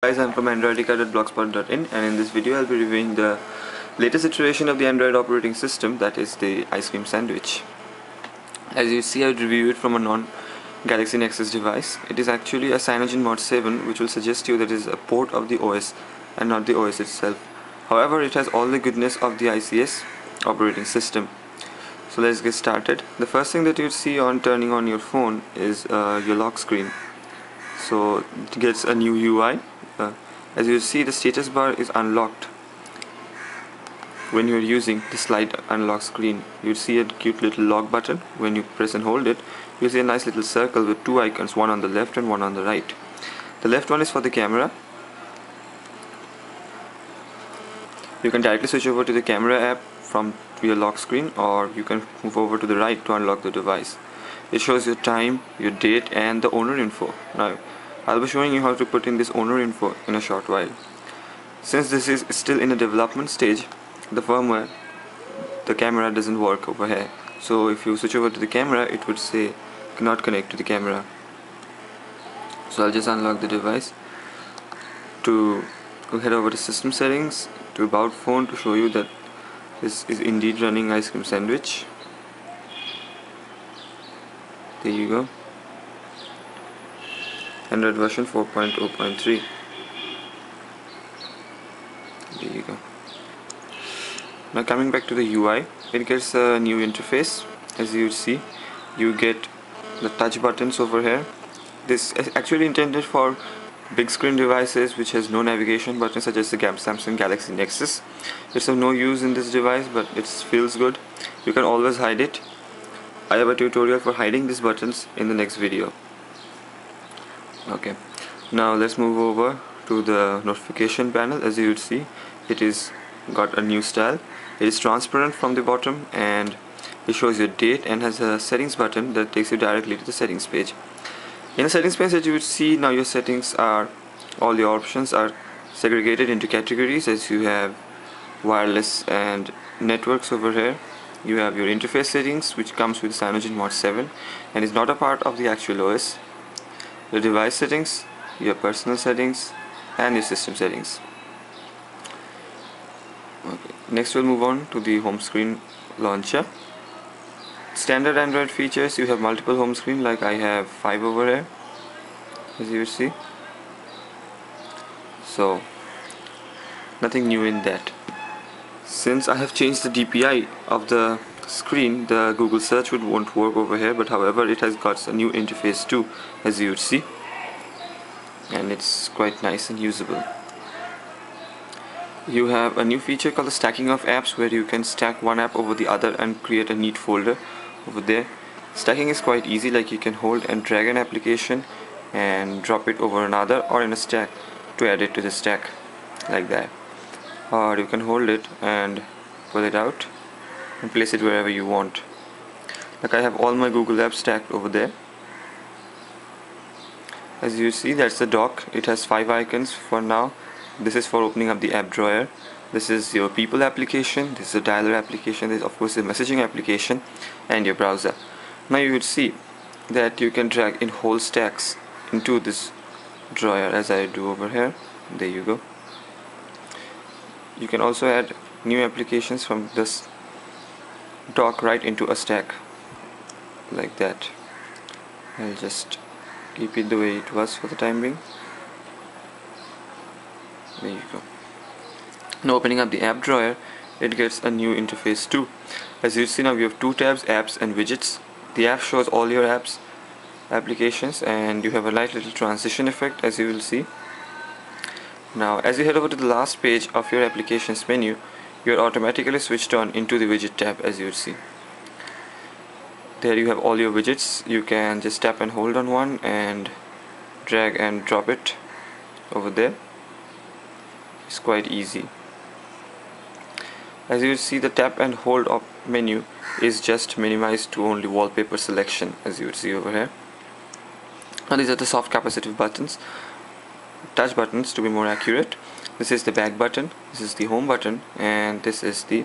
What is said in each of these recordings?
Guys, I'm from androidica.blogspot.in, and in this video I'll be reviewing the latest iteration of the Android operating system, that is the ice cream sandwich. As you see, I'll review it from a non-Galaxy Nexus device. It is actually a CyanogenMod 7, which will suggest you that it is a port of the OS and not the OS itself. However, it has all the goodness of the ICS operating system. So let's get started. The first thing that you'd see on turning on your phone is your lock screen. So it gets a new UI. As you see, the status bar is unlocked. When you're using the slide unlock screen, you see a cute little lock button. When you press and hold it, you see a nice little circle with two icons, one on the left and one on the right. The left one is for the camera. You can directly switch over to the camera app from your lock screen, or you can move over to the right to unlock the device. It shows your time, your date, and the owner info. Now, I'll be showing you how to put in this owner info in a short while. Since this is still in a development stage, the firmware, the camera doesn't work over here. So if you switch over to the camera, it would say cannot connect to the camera. So I'll just unlock the device. To head over to system settings, to about phone, to show you that this is indeed running ice cream sandwich. There you go. Android version 4.0.3. There you go. Now coming back to the UI, it gets a new interface. As you see, you get the touch buttons over here. This is actually intended for big screen devices which has no navigation buttons, such as the Samsung Galaxy Nexus. It's of no use in this device, but it feels good. You can always hide it. I have a tutorial for hiding these buttons in the next video. Okay, now let's move over to the notification panel. As you would see, it is got a new style. It is transparent from the bottom, and it shows your date and has a settings button that takes you directly to the settings page. In the settings page, as you would see, now your settings are, all your options are segregated into categories. As you have wireless and networks over here. You have your interface settings, which comes with CyanogenMod 7 and is not a part of the actual OS. Your device settings, your personal settings, and your system settings. Okay. Next we'll move on to the home screen launcher. Standard Android features, you have multiple home screen, like I have 5 over here, as you see. So nothing new in that. Since I have changed the DPI of the screen, the Google search won't work over here, but however it has got a new interface too, as you would see, and it's quite nice and usable. You have a new feature called the stacking of apps, where you can stack one app over the other and create a neat folder over there. Stacking is quite easy, like you can hold and drag an application and drop it over another or in a stack to add it to the stack, like that. Or you can hold it and pull it out and place it wherever you want. Like I have all my Google apps stacked over there. As you see, that's the dock. It has 5 icons for now. This is for opening up the app drawer. This is your people application, this is a dialer application, this is of course the messaging application, and your browser. Now you would see that you can drag in whole stacks into this drawer, as I do over here. There you go. You can also add new applications from this dock right into a stack, like that. I'll just keep it the way it was for the time being. There you go. Now opening up the app drawer, it gets a new interface too. As you see, now we have 2 tabs, apps and widgets. The app shows all your apps, applications, and you have a nice little transition effect, as you will see. Now as you head over to the last page of your applications menu, you are automatically switched on into the widget tab, as you will see. There you have all your widgets. You can just tap and hold on one and drag and drop it over there. It's quite easy. As you see, the tap and hold of menu is just minimized to only wallpaper selection, as you would see over here. Now these are the soft capacitive buttons, touch buttons to be more accurate. This is the back button, this is the home button, and this is the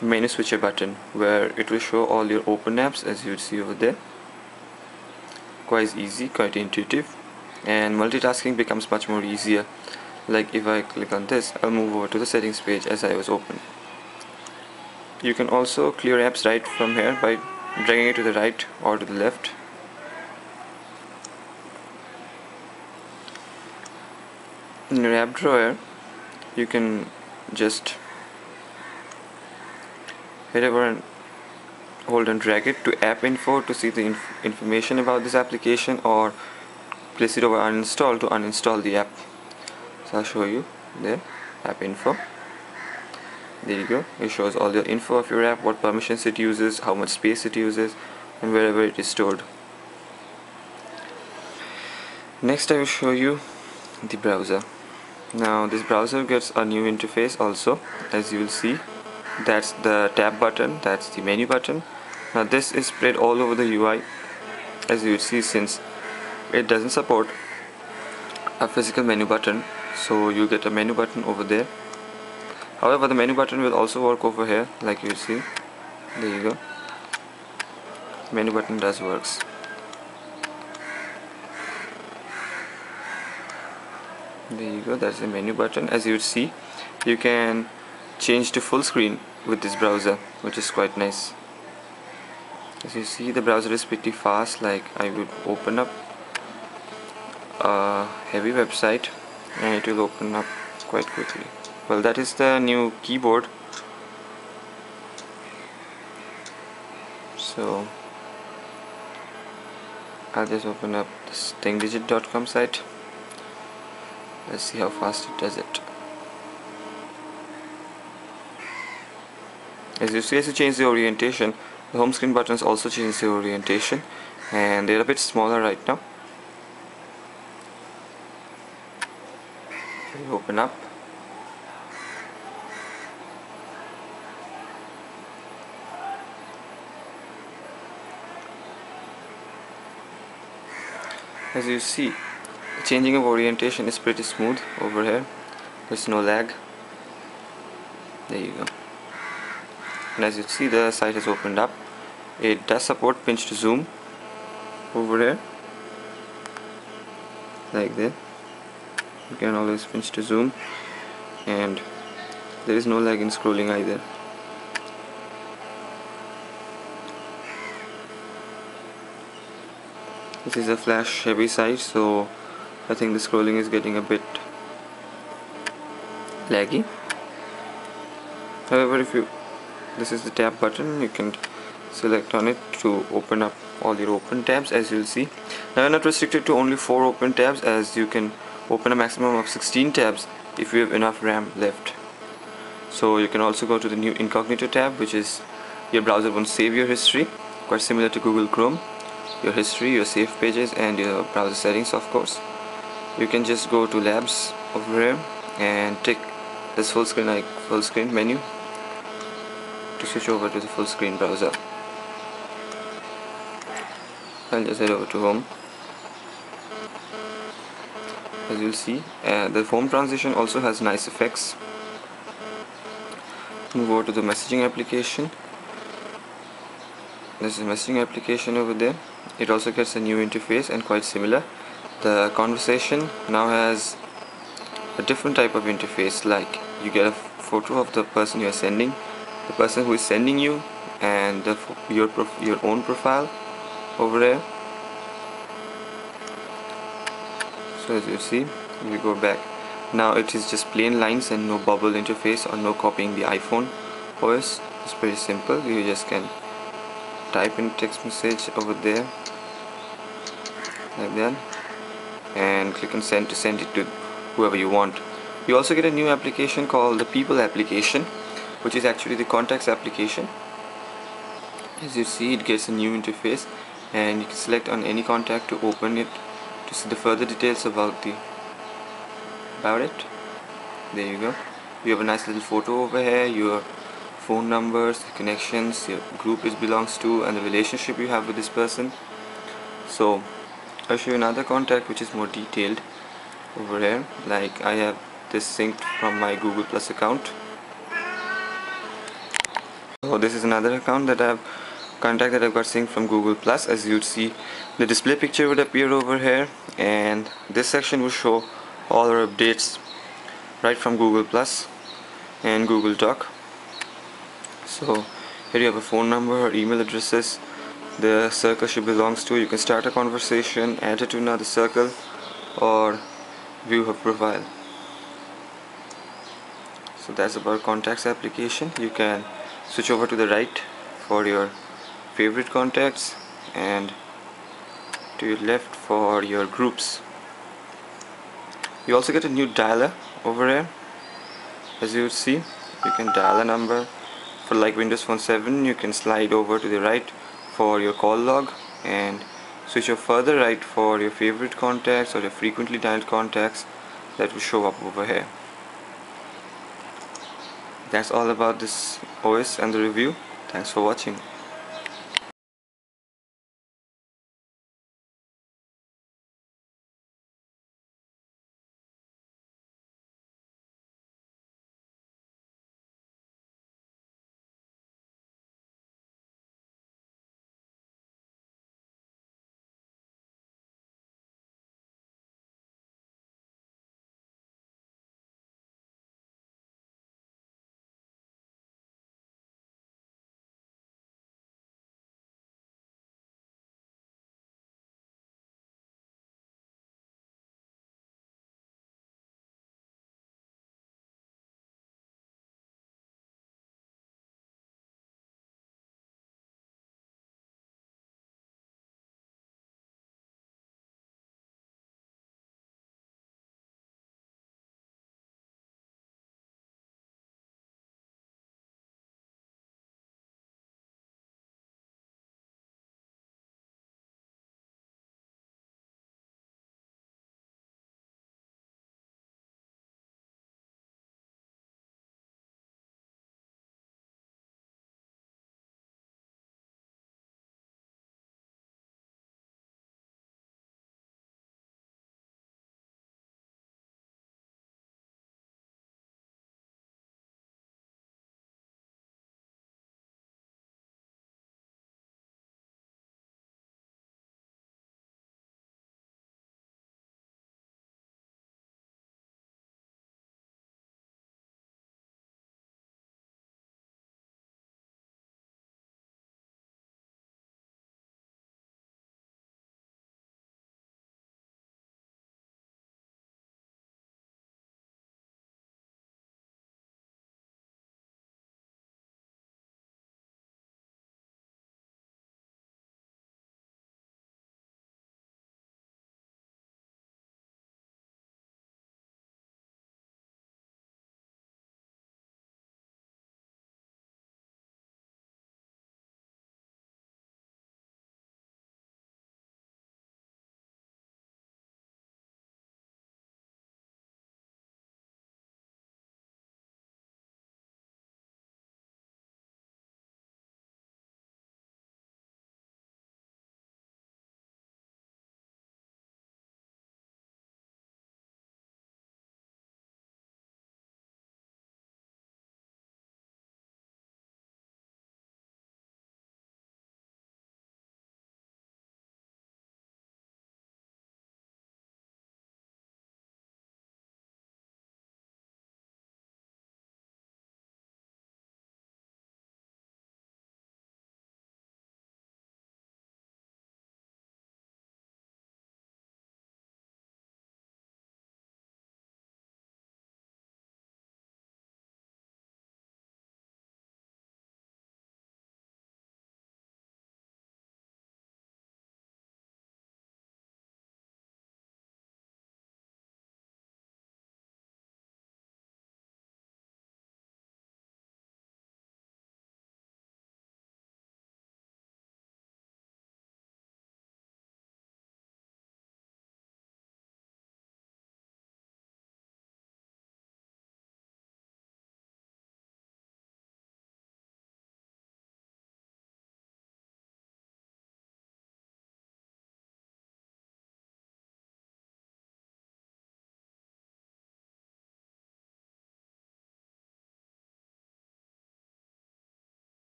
menu switcher button, where it will show all your open apps, as you would see over there. Quite easy, quite intuitive. and multitasking becomes much more easier. Like if I click on this, I'll move over to the settings page as I was open. You can also clear apps right from here by dragging it to the right or to the left. In your app drawer, you can just hit over and hold and drag it to app info to see the information about this application, or place it over uninstall to uninstall the app. So I'll show you there, app info. There you go. It shows all the info of your app, what permissions it uses, how much space it uses, and wherever it is stored. Next I will show you the browser. Now this browser gets a new interface also, as you will see. That's the tab button, that's the menu button. Now this is spread all over the UI, as you will see, since it doesn't support a physical menu button, so you get a menu button over there. However, the menu button will also work over here, like you see. There you go. Menu button does works. There you go, that's the menu button. As you would see, you can change to full screen with this browser, which is quite nice. As you see, the browser is pretty fast. Like I would open up a heavy website and it will open up quite quickly. Well, that is the new keyboard. So I'll just open up this thingdigit.com site. Let's see how fast it does it. As you see, as you change the orientation, the home screen buttons also change the orientation, and they're a bit smaller right now. You open up. As you see, the changing of orientation is pretty smooth over here. There's no lag. There you go. And as you see, the site has opened up. It does support pinch to zoom over here, like that. You can always pinch to zoom, and there is no lag in scrolling either. This is a flash heavy site, so I think the scrolling is getting a bit laggy. However, this is the tab button, you can select on it to open up all your open tabs, as you'll see. Now you're not restricted to only 4 open tabs, as you can open a maximum of 16 tabs if you have enough RAM left. So you can also go to the new incognito tab, which is your browser won't save your history, quite similar to Google Chrome. Your history, your saved pages, and your browser settings, of course. You can just go to labs over here and tick this full screen menu to switch over to the full screen browser. I'll just head over to home. As you'll see, the home transition also has nice effects. Move over to the messaging application. This is a messaging application over there. It also gets a new interface and quite similar. The conversation now has a different type of interface, like you get a photo of the person you are sending, the person who is sending you, and your own profile over there. So as you see, if you go back, now it is just plain lines and no bubble interface or no copying the iPhone OS. It's pretty simple. You just can type in text message over there like that and click on send to send it to whoever you want. You also get a new application called the People application, which is actually the contacts application. As you see, it gets a new interface and you can select on any contact to open it to see the further details about it. There you go. You have a nice little photo over here, your phone numbers, the connections, your group it belongs to, and the relationship you have with this person. So I'll show you another contact which is more detailed over here. Like I have this synced from my Google Plus account. So this is another account that I've contact that I've got synced from Google Plus. As you'd see, the display picture would appear over here, and this section will show all our updates right from Google Plus and Google Doc. So here you have a phone number or email addresses the circle she belongs to. You can start a conversation, add her to another circle, or view her profile. So that's about contacts application. You can switch over to the right for your favorite contacts and to your left for your groups. You also get a new dialer over here. As you would see, you can dial a number. For like Windows Phone 7, you can slide over to the right for your call log and switch over further right for your favorite contacts or your frequently dialed contacts that will show up over here. That's all about this OS and the review. Thanks for watching.